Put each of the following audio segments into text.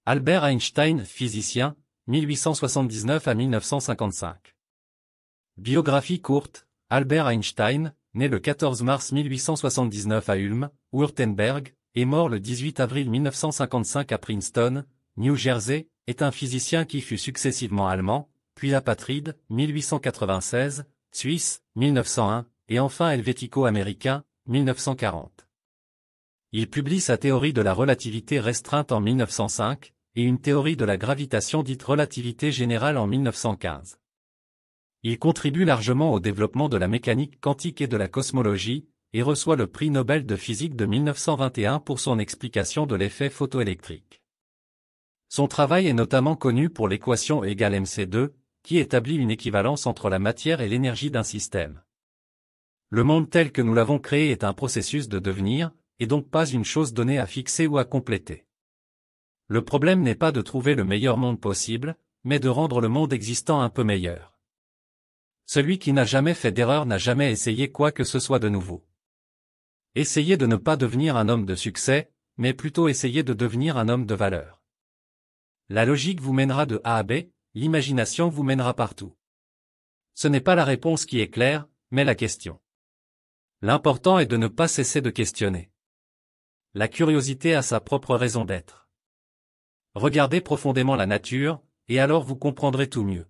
Albert Einstein, physicien, 1879 à 1955. Biographie courte, Albert Einstein, né le 14 mars 1879 à Ulm, Württemberg, et mort le 18 avril 1955 à Princeton, New Jersey, est un physicien qui fut successivement allemand, puis apatride, 1896, suisse, 1901, et enfin helvético-américain, 1940. Il publie sa théorie de la relativité restreinte en 1905, et une théorie de la gravitation dite relativité générale en 1915. Il contribue largement au développement de la mécanique quantique et de la cosmologie, et reçoit le prix Nobel de physique de 1921 pour son explication de l'effet photoélectrique. Son travail est notamment connu pour l'équation E = mc2, qui établit une équivalence entre la matière et l'énergie d'un système. Le monde tel que nous l'avons créé est un processus de devenir, et donc pas une chose donnée à fixer ou à compléter. Le problème n'est pas de trouver le meilleur monde possible, mais de rendre le monde existant un peu meilleur. Celui qui n'a jamais fait d'erreur n'a jamais essayé quoi que ce soit de nouveau. Essayez de ne pas devenir un homme de succès, mais plutôt essayez de devenir un homme de valeur. La logique vous mènera de A à B, l'imagination vous mènera partout. Ce n'est pas la réponse qui est claire, mais la question. L'important est de ne pas cesser de questionner. La curiosité a sa propre raison d'être. Regardez profondément la nature, et alors vous comprendrez tout mieux.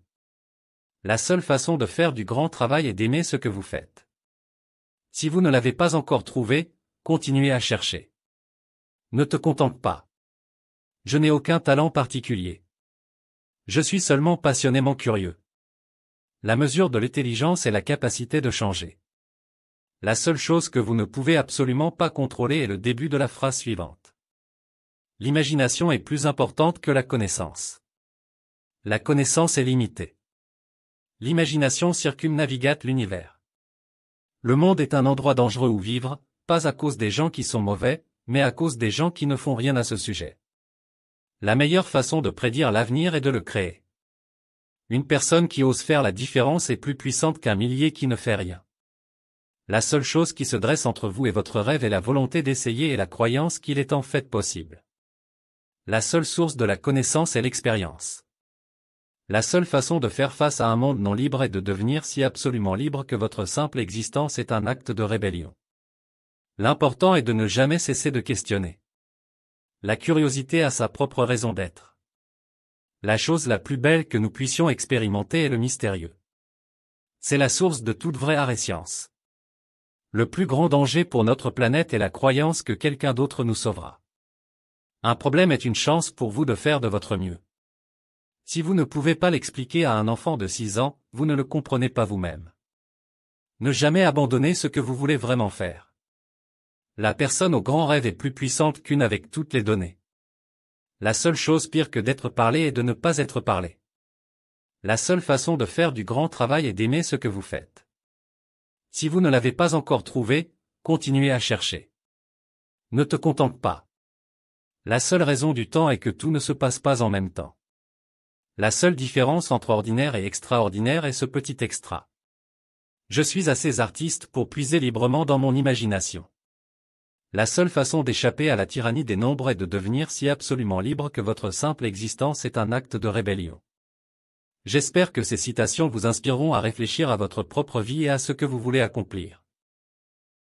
La seule façon de faire du grand travail est d'aimer ce que vous faites. Si vous ne l'avez pas encore trouvé, continuez à chercher. Ne te contente pas. Je n'ai aucun talent particulier. Je suis seulement passionnément curieux. La mesure de l'intelligence est la capacité de changer. La seule chose que vous ne pouvez absolument pas contrôler est le début de la phrase suivante. L'imagination est plus importante que la connaissance. La connaissance est limitée. L'imagination circumnavigate l'univers. Le monde est un endroit dangereux où vivre, pas à cause des gens qui sont mauvais, mais à cause des gens qui ne font rien à ce sujet. La meilleure façon de prédire l'avenir est de le créer. Une personne qui ose faire la différence est plus puissante qu'un millier qui ne fait rien. La seule chose qui se dresse entre vous et votre rêve est la volonté d'essayer et la croyance qu'il est en fait possible. La seule source de la connaissance est l'expérience. La seule façon de faire face à un monde non libre est de devenir si absolument libre que votre simple existence est un acte de rébellion. L'important est de ne jamais cesser de questionner. La curiosité a sa propre raison d'être. La chose la plus belle que nous puissions expérimenter est le mystérieux. C'est la source de toute vraie art et science. Le plus grand danger pour notre planète est la croyance que quelqu'un d'autre nous sauvera. Un problème est une chance pour vous de faire de votre mieux. Si vous ne pouvez pas l'expliquer à un enfant de 6 ans, vous ne le comprenez pas vous-même. Ne jamais abandonner ce que vous voulez vraiment faire. La personne au grand rêve est plus puissante qu'une avec toutes les données. La seule chose pire que d'être parlé est de ne pas être parlé. La seule façon de faire du grand travail est d'aimer ce que vous faites. Si vous ne l'avez pas encore trouvé, continuez à chercher. Ne te contente pas. La seule raison du temps est que tout ne se passe pas en même temps. La seule différence entre ordinaire et extraordinaire est ce petit extra. Je suis assez artiste pour puiser librement dans mon imagination. La seule façon d'échapper à la tyrannie des nombres est de devenir si absolument libre que votre simple existence est un acte de rébellion. J'espère que ces citations vous inspireront à réfléchir à votre propre vie et à ce que vous voulez accomplir.